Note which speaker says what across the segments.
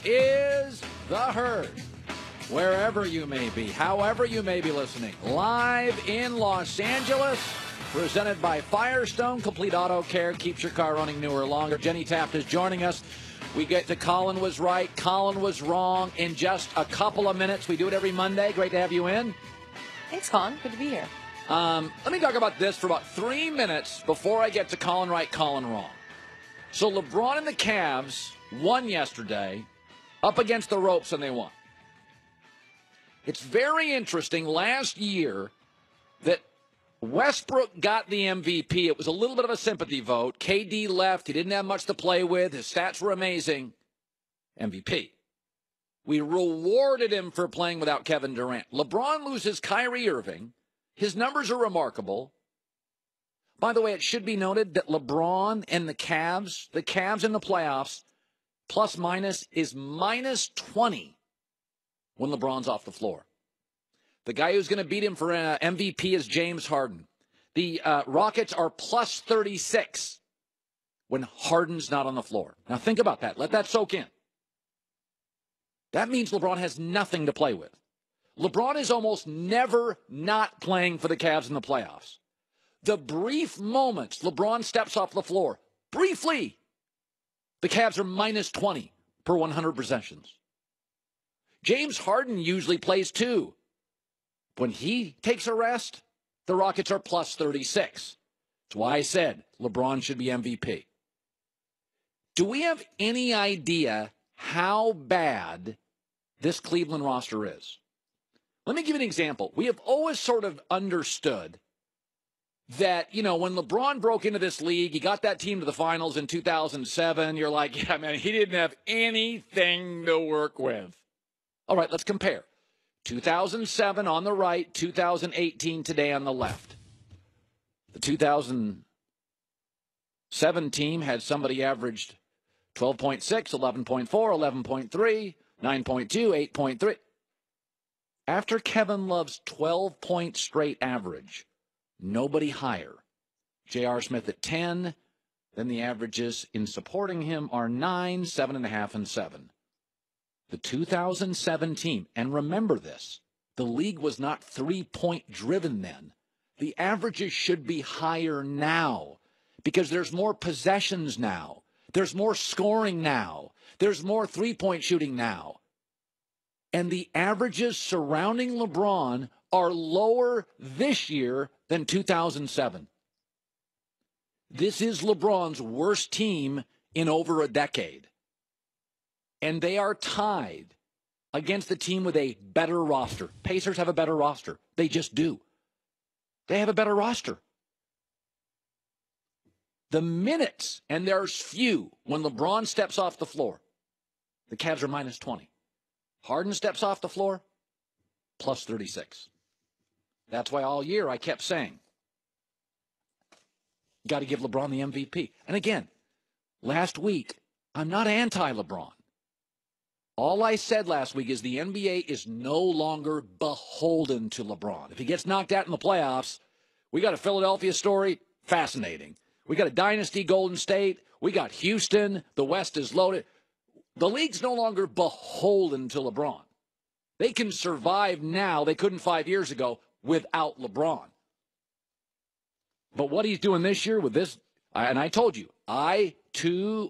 Speaker 1: This is The Herd. Wherever you may be, however you may be listening, live in Los Angeles, presented by Firestone. Complete Auto Care keeps your car running newer, longer. Jenny Taft is joining us. We get to Colin was right, Colin was wrong in just a couple of minutes. We do it every Monday. Great to have you in.
Speaker 2: Thanks, Colin. Good to be here.
Speaker 1: Let me talk about this for about 3 minutes before I get to Colin right, Colin wrong. So LeBron and the Cavs won yesterday, up against the ropes, and they won. It's very interesting. Last year that Westbrook got the MVP. It was a little bit of a sympathy vote. KD left. He didn't have much to play with. His stats were amazing. MVP. We rewarded him for playing without Kevin Durant. LeBron loses Kyrie Irving. His numbers are remarkable. By the way, it should be noted that LeBron and the Cavs in the playoffs, plus minus, is minus 20 when LeBron's off the floor. The guy who's going to beat him for MVP is James Harden. The Rockets are plus 36 when Harden's not on the floor. Now think about that. Let that soak in. That means LeBron has nothing to play with. LeBron is almost never not playing for the Cavs in the playoffs. The brief moments LeBron steps off the floor, briefly, the Cavs are minus 20 per 100 possessions. James Harden usually plays too. When he takes a rest, the Rockets are plus 36. That's why I said LeBron should be MVP. Do we have any idea how bad this Cleveland roster is? Let me give you an example. We have always sort of understood that, you know, when LeBron broke into this league, he got that team to the finals in 2007. You're like, yeah, man, he didn't have anything to work with. All right, let's compare. 2007 on the right, 2018 today on the left. The 2007 team had somebody averaged 12.6, 11.4, 11.3, 9.2, 8.3. After Kevin Love's 12-point straight average, nobody higher. J.R. Smith at 10. Then the averages in supporting him are 9, 7.5, and 7. The 2007 team, and remember this, the league was not three-point driven then. The averages should be higher now because there's more possessions now. There's more scoring now. There's more three-point shooting now. And the averages surrounding LeBron are lower this year than 2007. This is LeBron's worst team in over a decade. And they are tied against the team with a better roster. Pacers have a better roster. They just do. They have a better roster. The minutes, and there's few, when LeBron steps off the floor, the Cavs are minus 20. Harden steps off the floor, plus 36. That's why all year I kept saying, you got to give LeBron the MVP. And again, last week, I'm not anti-LeBron. All I said last week is the NBA is no longer beholden to LeBron. If he gets knocked out in the playoffs, we got a Philadelphia story, fascinating. We got a dynasty Golden State. We got Houston. The West is loaded. The league's no longer beholden to LeBron. They can survive now. They couldn't 5 years ago without LeBron. But what he's doing this year with this, and I told you, I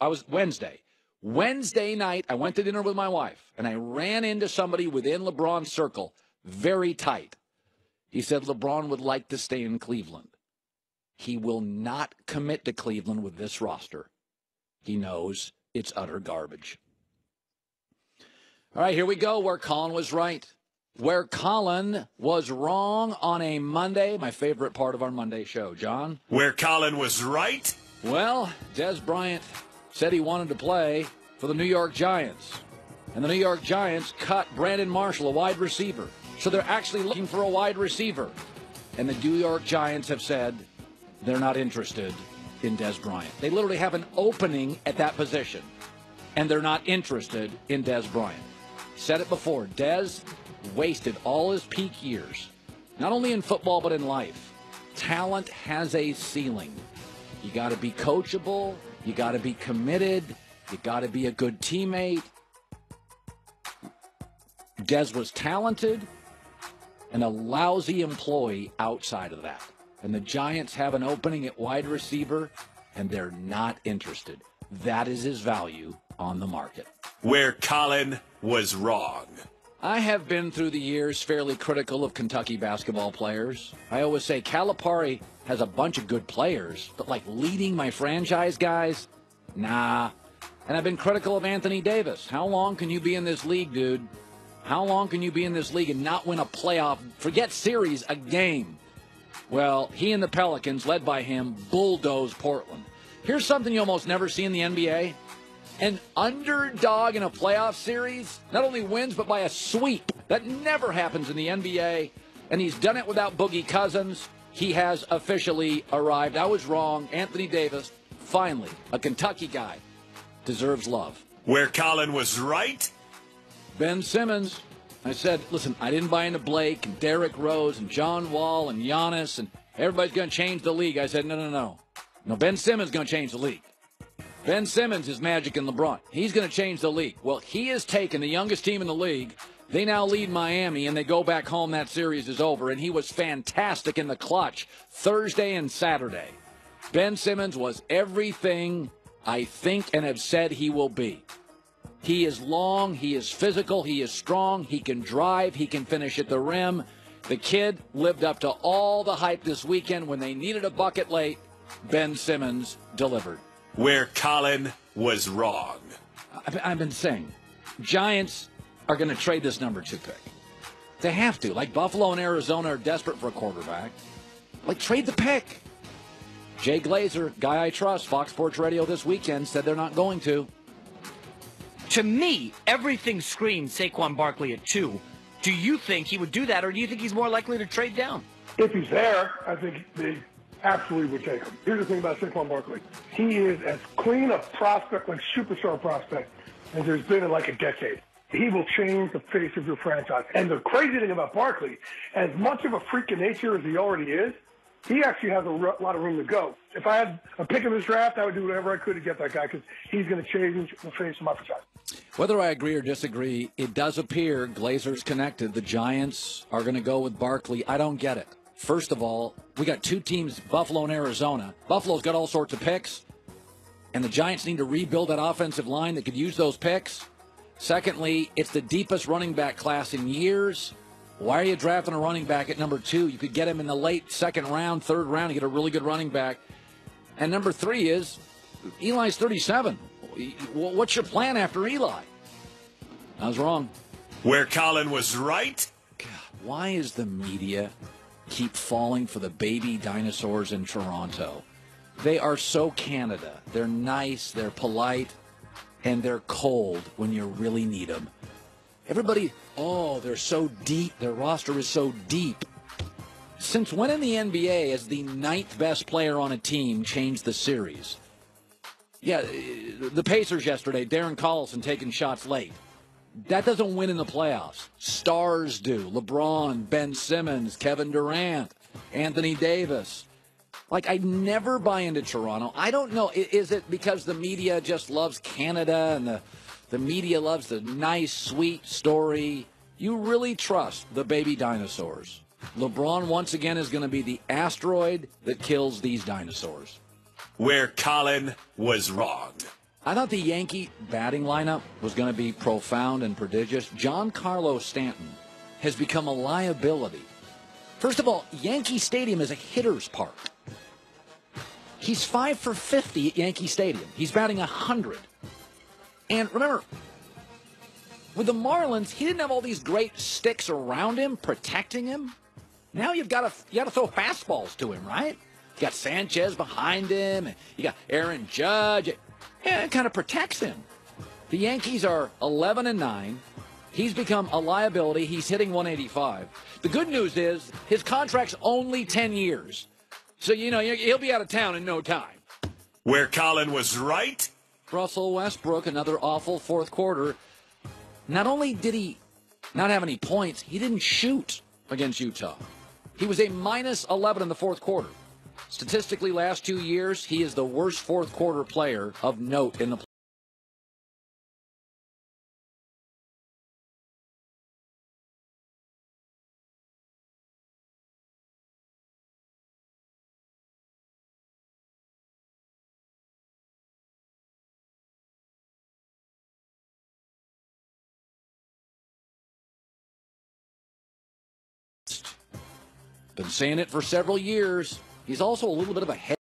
Speaker 1: was Wednesday night, I went to dinner with my wife, and I ran into somebody within LeBron's circle, very tight. He said LeBron would like to stay in Cleveland. He will not commit to Cleveland with this roster. He knows it's utter garbage. All right, here we go, where Colin was right. Where Colin was wrong on a Monday, my favorite part of our Monday show. John?
Speaker 3: Where Colin was right?
Speaker 1: Well, Des Bryant said he wanted to play for the New York Giants. And the New York Giants cut Brandon Marshall, a wide receiver. So they're actually looking for a wide receiver. And the New York Giants have said they're not interested in Des Bryant. They literally have an opening at that position. And they're not interested in Des Bryant. Said it before, Des wasted all his peak years, not only in football but in life. Talent has a ceiling. You got to be coachable. You got to be committed. You got to be a good teammate. Des was talented and a lousy employee outside of that. And the Giants have an opening at wide receiver, and they're not interested. That is his value on the market.
Speaker 3: Where Colin was wrong.
Speaker 1: I have been through the years fairly critical of Kentucky basketball players. I always say Calipari has a bunch of good players, but like leading my franchise guys, nah. And I've been critical of Anthony Davis. How long can you be in this league, dude? How long can you be in this league and not win a playoff, forget series, a game? Well, he and the Pelicans, led by him, bulldozed Portland. Here's something you almost never see in the NBA. An underdog in a playoff series not only wins, but by a sweep. That never happens in the NBA, and he's done it without Boogie Cousins. He has officially arrived. I was wrong. Anthony Davis, finally, a Kentucky guy, deserves love.
Speaker 3: Where Colin was right.
Speaker 1: Ben Simmons. I said, listen, I didn't buy into Blake and Derrick Rose and John Wall and Giannis and everybody's going to change the league. I said, no. No, Ben Simmons is going to change the league. Ben Simmons is Magic and LeBron. He's going to change the league. Well, he has taken the youngest team in the league. They now lead Miami, and they go back home. That series is over, and he was fantastic in the clutch Thursday and Saturday. Ben Simmons was everything I think and have said he will be. He is long, he is physical, he is strong, he can drive, he can finish at the rim. The kid lived up to all the hype this weekend. When they needed a bucket late, Ben Simmons delivered.
Speaker 3: Where Colin was wrong.
Speaker 1: I've been saying, Giants are going to trade this number 2 pick. They have to. Like Buffalo and Arizona are desperate for a quarterback. Like, trade the pick. Jay Glazer, guy I trust, Fox Sports Radio this weekend, said they're not going to.
Speaker 4: To me, everything screams Saquon Barkley at 2. Do you think he would do that, or do you think he's more likely to trade down?
Speaker 5: If he's there, I think they absolutely would take him. Here's the thing about Saquon Barkley. He is as clean a prospect, like superstar prospect, as there's been in like a decade. He will change the face of your franchise. And the crazy thing about Barkley, as much of a freak of nature as he already is, he actually has a lot of room to go. If I had a pick in this draft, I would do whatever I could to get that guy because he's going to change the face of my franchise.
Speaker 1: Whether I agree or disagree, it does appear Glazer's connected. The Giants are going to go with Barkley. I don't get it. First of all, we got 2 teams, Buffalo and Arizona. Buffalo's got all sorts of picks, and the Giants need to rebuild that offensive line that could use those picks. Secondly, it's the deepest running back class in years. Why are you drafting a running back at number 2? You could get him in the late second round, third round, to get a really good running back. And number 3 is Eli's 37. What's your plan after Eli? I was wrong.
Speaker 3: Where Colin was right.
Speaker 1: God, why is the media keep falling for the baby dinosaurs in Toronto? They are so Canada. They're nice, they're polite, and they're cold when you really need them. Everybody, they're so deep. Their roster is so deep. Since when in the NBA has the 9th best player on a team changed the series? Yeah, the Pacers yesterday, Darren Collison taking shots late. That doesn't win in the playoffs. Stars do. LeBron, Ben Simmons, Kevin Durant, Anthony Davis. Like, I never buy into Toronto. I don't know. Is it because the media just loves Canada and the media loves the nice, sweet story? You really trust the baby dinosaurs. LeBron, once again, is going to be the asteroid that kills these dinosaurs.
Speaker 3: Where Colin was wrong.
Speaker 1: I thought the Yankee batting lineup was going to be profound and prodigious. Giancarlo Stanton has become a liability. First of all, Yankee Stadium is a hitter's park. He's 5 for 50 at Yankee Stadium. He's batting 100. And remember, with the Marlins, he didn't have all these great sticks around him protecting him. Now you got to throw fastballs to him, right? You got Sanchez behind him, and you got Aaron Judge. Yeah, it kind of protects him. The Yankees are 11-9. He's become a liability. He's hitting 185. The good news is his contract's only 10 years. So, he'll be out of town in no time.
Speaker 3: Where Colin was right.
Speaker 1: Russell Westbrook, another awful fourth quarter. Not only did he not have any points, he didn't shoot against Utah. He was a minus 11 in the fourth quarter. Statistically, last 2 years, he is the worst fourth quarter player of note in the Been saying it for several years. He's also a little bit of a head